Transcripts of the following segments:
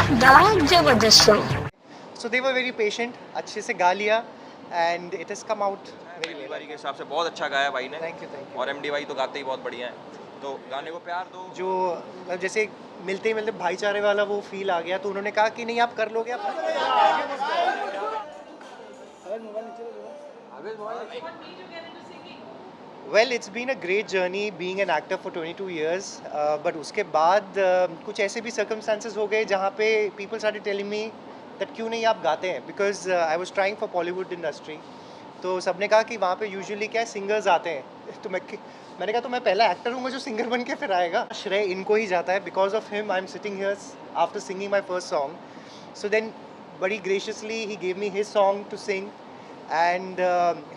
The जबरदस्त show. So they were very patient, अच्छे से गा लिया and it has come out very पहली well. बारी के हिसाब से बहुत अच्छा गाया भाई ने। Thank you. और एमडी भाई तो गाते ही बहुत बढ़िया हैं, तो गाने को प्यार दो। जो मतलब जैसे मिलते ही मिलते भाईचारे वाला वो फील आ गया, तो उन्होंने कहा कि नहीं आप कर लोगे आप। Well, it's been a great journey being an actor for 22 years, but उसके बाद कुछ ऐसे भी circumstances हो गए जहाँ पे people started telling me that क्यों नहीं आप गाते हैं, because I was trying for Bollywood industry. तो सबने कहा कि वहाँ पे यूजुअली क्या है सिंगर्स आते हैं, तो मैंने कहा तो मैं पहला एक्टर हूँ जो सिंगर बन के फिर आएगा। श्रेय इनको ही जाता है, because of him I am sitting here after singing my first song. So then बड़ी graciously he gave me his song to sing and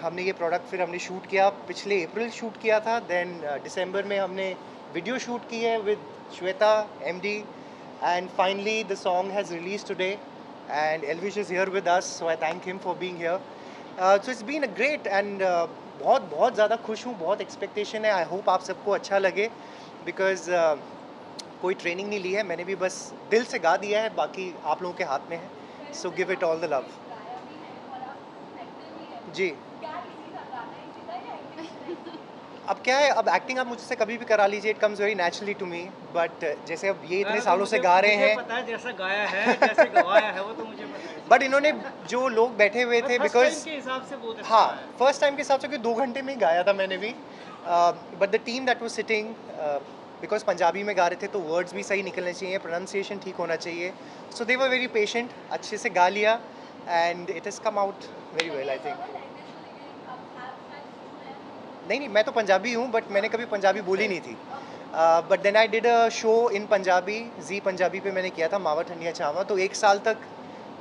हमने ये प्रोडक्ट फिर हमने शूट किया, पिछले अप्रैल शूट किया था, देन दिसंबर में हमने वीडियो शूट की है with Shweta MD and finally the song has release today and Elvish is here with us, so I thank him for being here. So it's been a great and बहुत ज़्यादा खुश हूँ, बहुत एक्सपेक्टेशन है। आई होप आप सबको अच्छा लगे, बिकॉज कोई ट्रेनिंग नहीं ली है, मैंने भी बस दिल से गा दिया है, बाकी आप लोगों के हाथ में है। So give it all the love. जी अब क्या है, अब एक्टिंग आप मुझसे कभी भी करा लीजिए, it comes very naturally to me, but जैसे अब ये इतने सालों से गा रहे हैं, पता है जैसा गाया है जैसे गवाया है वो तो मुझे पता है, बट इन्होंने जो लोग बैठे हुए थे बिकॉज के हिसाब से बहुत अच्छा हाँ है। फर्स्ट टाइम के हिसाब से कि 2 घंटे में ही गाया था मैंने भी, but the team that was sitting, because Punjabi में गा रहे थे तो वर्ड्स भी सही निकलने चाहिए, प्रोनाउंसिएशन ठीक होना चाहिए, सो दे वर वेरी पेशेंट, अच्छे से गा लिया and it has come out very well I think. नहीं मैं तो पंजाबी हूँ, बट मैंने कभी पंजाबी बोली नहीं थी, but then I did a show in Punjabi, Zee Punjabi पे मैंने किया था, मावा ठंडिया छावा, तो 1 साल तक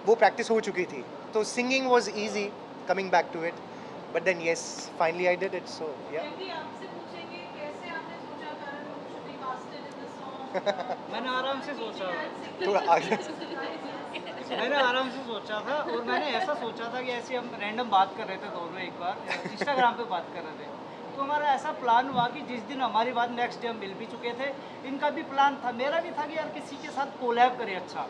वो प्रैक्टिस हो चुकी थी, तो singing was easy coming back to it, but then yes finally I did it, so yeah. मैंने आराम से सोचा थोड़ा आगे मैंने आराम से सोचा था, और मैंने ऐसा सोचा था कि ऐसे हम रैंडम बात कर रहे थे दोनों, एक बार इंस्टाग्राम पे बात कर रहे थे, तो हमारा ऐसा प्लान हुआ कि जिस दिन हमारी बात नेक्स्ट डे हम मिल भी चुके थे, इनका भी प्लान था, मेरा भी था कि यार किसी के साथ कोलैब करें अच्छा,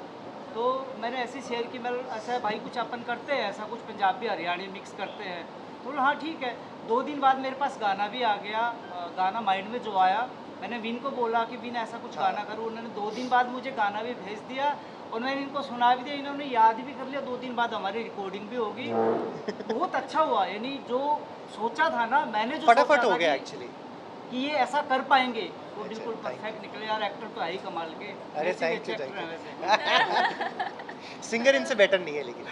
तो मैंने ऐसे शेयर की, मैं ऐसा है भाई कुछ अपन करते हैं ऐसा, कुछ पंजाबी हरियाणी मिक्स करते हैं, तो बोला हाँ ठीक है। 2 दिन बाद मेरे पास गाना भी आ गया, गाना माइंड में जो आया, मैंने विन को बोला कि विन ऐसा कुछ गाना करो, उन्होंने 2 दिन बाद मुझे गाना भी भेज दिया और मैंने इनको सुना भी दिया, इन्होंने याद भी कर लिया, 2 दिन बाद हमारी रिकॉर्डिंग भी होगी। बहुत अच्छा हुआ, यानी जो सोचा था ना मैंने, जो फटाफट सोचा हो था गया कि एक्चुअली। ये ऐसा कर पाएंगे वो अच्छा, बिल्कुल thank परफेक्ट निकले यार, एक्टर तो है ही कमाल के। अरे वैसे भी थैंक यू अच्छे actor हैं वैसे। सिंगर इनसे बेटर नहीं है लेकिन।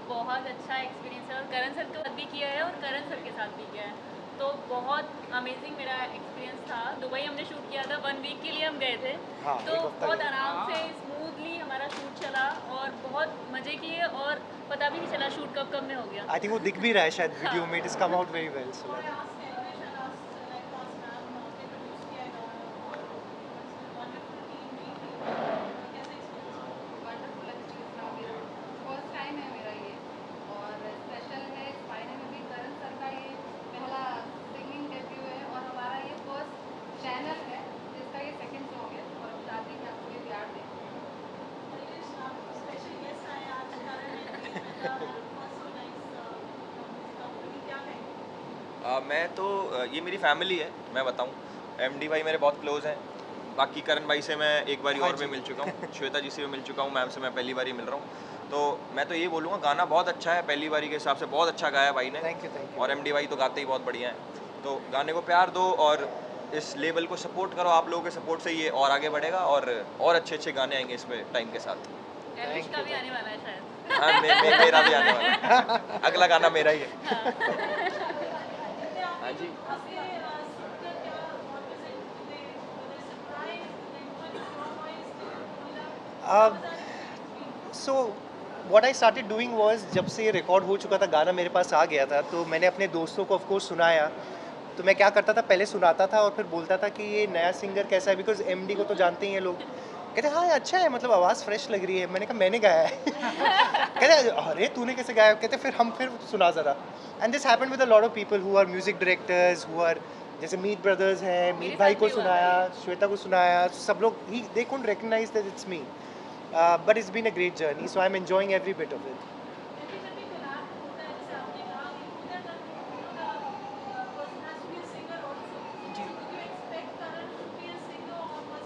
बहुत अच्छा एक्सपीरियंस है, और करण सर के साथ भी किया है और करण सर के साथ भी किया है, तो बहुत अमेजिंग मेरा एक्सपीरियंस था। दुबई हमने शूट किया था, 1 वीक के लिए हम गए थे, हाँ, तो एक हफ्ता बहुत गए। आराम से स्मूथली हमारा शूट चला और बहुत मज़े किए, और पता भी नहीं चला शूट कब कब में हो गया। आई थिंक वो दिख भी रहा है शायद वीडियो में, it is come out very well, so wonderful experience रहा मेरा, फर्स्ट टाइम है मेरा ये, और स्पेशल है इस मायने में भी करण सर का ये पहला सिंगिंग डेब्यू है, और हमारा ये फर्स्ट चैनल है जिसका ये सेकंड सॉन्ग है, और हम चाहते हैं कि आपको ये प्यार दें। मैं तो ये मेरी फैमिली है, मैं बताऊं, एमडी भाई मेरे बहुत क्लोज हैं, बाकी करण भाई से मैं एक बारी हाँ और भी जी। मिल चुका हूँ, श्वेता जी से भी मिल चुका हूँ, मैम से मैं पहली बार ही मिल रहा हूँ, तो मैं तो ये बोलूँगा गाना बहुत अच्छा है, पहली बारी के हिसाब से बहुत अच्छा गाया भाई ने। थैंक यू और एमडी भाई तो गाते ही बहुत बढ़िया हैं, तो गाने को प्यार दो और इस लेवल को सपोर्ट करो, आप लोगों के सपोर्ट से ये और आगे बढ़ेगा, और अच्छे गाने आएंगे इसमें टाइम के साथ। एल्विश का भी आने वाला है शायद। हाँ मेरा भी आने वाला है, अगला गाना मेरा ही है। हाँ जी। So what I started doing was, जब से ये रिकॉर्ड हो चुका था, गाना मेरे पास आ गया था, तो मैंने अपने दोस्तों को ऑफ कोर्स सुनाया। तो मैं क्या करता था, पहले सुनाता था और फिर बोलता था कि ये नया सिंगर कैसा है, बिकॉज एमडी को तो जानते ही हैं लोग, कहते हाँ ये अच्छा है, मतलब आवाज़ फ्रेश लग रही है। मैंने कहा मैंने गाया है। कहते अरे तूने कैसे गाया, कहते फिर सुना ज़रा। And this happened with a lot of people who are music directors, who are जैसे मीत ब्रदर्स हैं, मेरे मीत भाई साथ को भी हुआ सुनाया, था श्वेता को सुनाया, सब लोग ही they couldn't recognise that it's me, but it's been a great journey, so I am enjoying every bit of it. क्योंकि जब भी कोलैब होता है जैसे आपने कहा कि उधर का person has to be a singer also, did you expect Karan to be a singer और was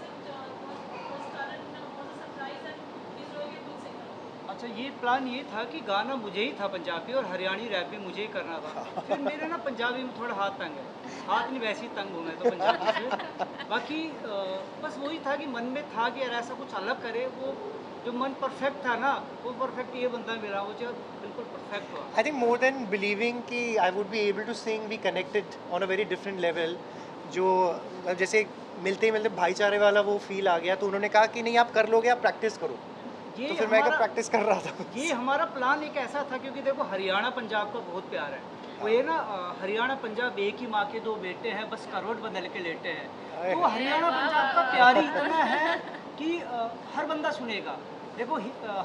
Karan was a surprise that he is really a good singer? अच्छा, ये प्लान ये था कि गाना मुझे ही था पंजाबी और हरियाणी रैप भी मुझे ही करना था। फिर मेरे ना पंजाबी में थोड़ा हाथ तंग है, हाथ नहीं वैसे ही तंग हूँ मैं तो पंजाबी से। बाकी बस वही था कि मन में था कि यार ऐसा कुछ अलग करे, वो जो मन परफेक्ट था ना, वो परफेक्ट ये बंदा मिला, वो जो बिल्कुल परफेक्ट हुआ। I think more than believing कि I would be able to sing, we connected on a very different level. जो जैसे मिलते ही मतलब भाईचारे वाला वो फील आ गया, तो उन्होंने कहा कि नहीं आप कर लोगे, आप प्रैक्टिस करो। ये तो फिर मैं हमारा- प्रैक्टिस कर रहा था। ये हमारा प्लान एक ऐसा था, क्योंकि देखो हरियाणा पंजाब का बहुत प्यार है। वो ये ना हरियाणा पंजाब एक ही माँ के दो बेटे हैं, बस करवट बदल के लेटे हैं। तो हरियाणा पंजाब का प्यार ही इतना है कि हर बंदा सुनेगा। देखो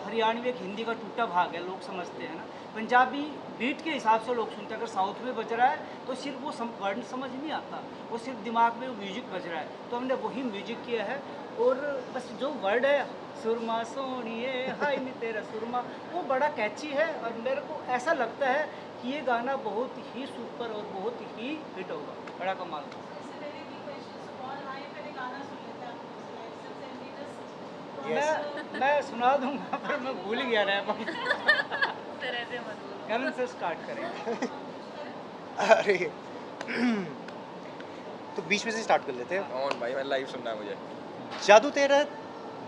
हरियाणवी एक हिंदी का टूटा भाग है, लोग समझते हैं ना। पंजाबी बीट के हिसाब से लोग सुनते हैं। अगर साउथ में बज रहा है तो सिर्फ वो वर्ड समझ नहीं आता, वो सिर्फ दिमाग में वो म्यूजिक बज रहा है। तो हमने वही म्यूजिक किया है, और बस जो वर्ड है सुरमा सोनिए हाय नी तेरा सुरमा, वो बड़ा कैची है। और मेरे को ऐसा लगता है कि ये गाना बहुत ही सुपर और बहुत ही हिट होगा, बड़ा कमाल का। इससे पहले की क्वेश्चंस बहुत हाई, पहले गाना सुन लेते हैं आपके रिएक्शंस एंड वी जस्ट मैं सुना दूंगा, पर मैं भूल गया रैप। सर ऐसे मत बोलो। करण से स्टार्ट करेंगे। अरे तो बीच में से स्टार्ट कर लेते हैं। कौन भाई, मैं लाइव सुनना है मुझे। जादू तेरा,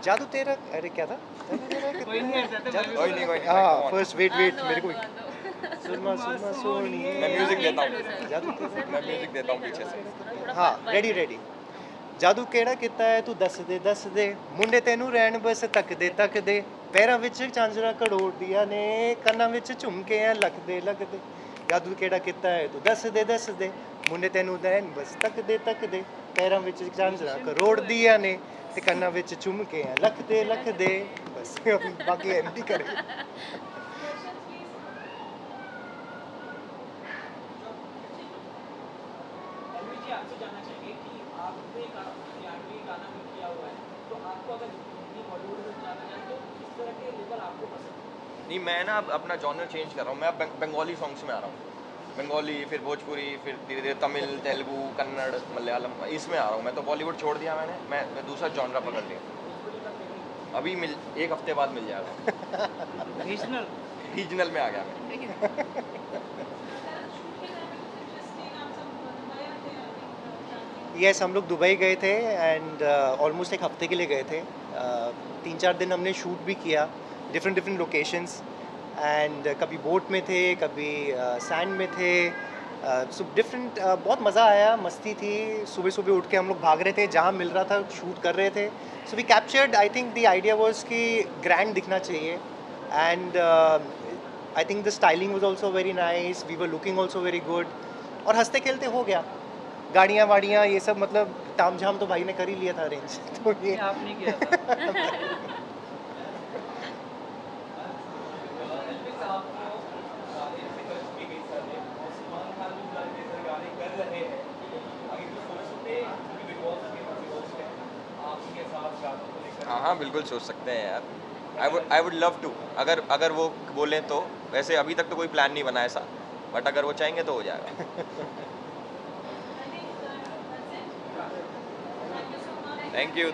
जादू तेरा, अरे क्या था? कोई नहीं ऐसा तो मैं भी कोई नहीं, कोई नहीं। हाँ फर्स्ट वेट वेट मेरे को आंदो। सुरमा सुरमा सोनिए, मैं म्यूजिक देता हूँ, जादू तेरा, मैं म्यूजिक देता हूँ पीछे से। हाँ रेडी रेडी। ਜਾਦੂ ਕਿਹੜਾ ਕੀਤਾ ਹੈ ਤੂੰ ਦੱਸ ਦੇ ਮੁੰਡੇ ਤੈਨੂੰ ਰਹਿਣ ਬਸ ਤੱਕਦੇ ਪੈਰਾਂ ਵਿੱਚ ਝਾਂਜਰਾਂ ਘੜੋੜਦੀਆਂ ਨੇ ਕੰਨਾਂ ਵਿੱਚ ਝੁਮਕੇ ਆ ਲੱਗਦੇ ਜਾਦੂ ਕਿਹੜਾ ਕੀਤਾ ਹੈ ਤੂੰ ਦੱਸ ਦੇ ਮੁੰਡੇ ਤੈਨੂੰ ਰਹਿਣ ਬਸ ਤੱਕਦੇ ਪੈਰਾਂ ਵਿੱਚ ਝਾਂਜਰਾਂ ਘੜੋੜਦੀਆਂ ਨੇ ਤੇ ਕੰਨਾਂ ਵਿੱਚ ਝੁਮਕੇ ਆ ਲੱਗਦੇ ਬਸ ਬਾਕੀ ਐਮਡੀ ਕਰੇ। जी आपसे जानना चाहेंगे कि आपने हरियाणवी गाना भी किया हुआ है, तो आपको अगर हिंदी बॉलीवुड में जाना चाहें तो किस तरह के लेवल आपको पसंद है? नहीं, मैं ना अब अपना जॉनर चेंज कर रहा हूँ। मैं अब बंगाली सॉन्ग्स में आ रहा हूँ। बंगाली, फिर भोजपुरी, फिर धीरे धीरे तमिल, तेलुगु, कन्नड़, मलयालम, इसमें आ रहा हूँ। मैं तो बॉलीवुड छोड़ दिया मैंने, मैं दूसरा जॉनरा पकड़ लिया। अभी एक हफ्ते बाद मिल जाएगा। रीजनल रीजनल में आ गया मैं। यस हम लोग दुबई गए थे एंड ऑलमोस्ट एक हफ्ते के लिए गए थे। 3-4 दिन हमने शूट भी किया डिफरेंट लोकेशंस एंड कभी बोट में थे, कभी सैंड में थे, सो डिफरेंट। बहुत मज़ा आया, मस्ती थी। सुबह उठ के हम लोग भाग रहे थे, जहाँ मिल रहा था शूट कर रहे थे। So we captured, I think the idea was कि ग्रैंड दिखना चाहिए and I think the styling was also very nice, we were looking also very good और हंसते खेलते हो गया। गाड़ियाँ वाड़ियाँ ये सब मतलब ताम झाम तो भाई ने कर ही लिया था अरेंज। तो ये आपने किया था। हाँ बिल्कुल सोच सकते हैं यार। आई वुड लव टू, अगर वो बोलें तो। वैसे अभी तक तो कोई प्लान नहीं बना ऐसा, बट अगर वो चाहेंगे तो हो जाएगा। Thank you.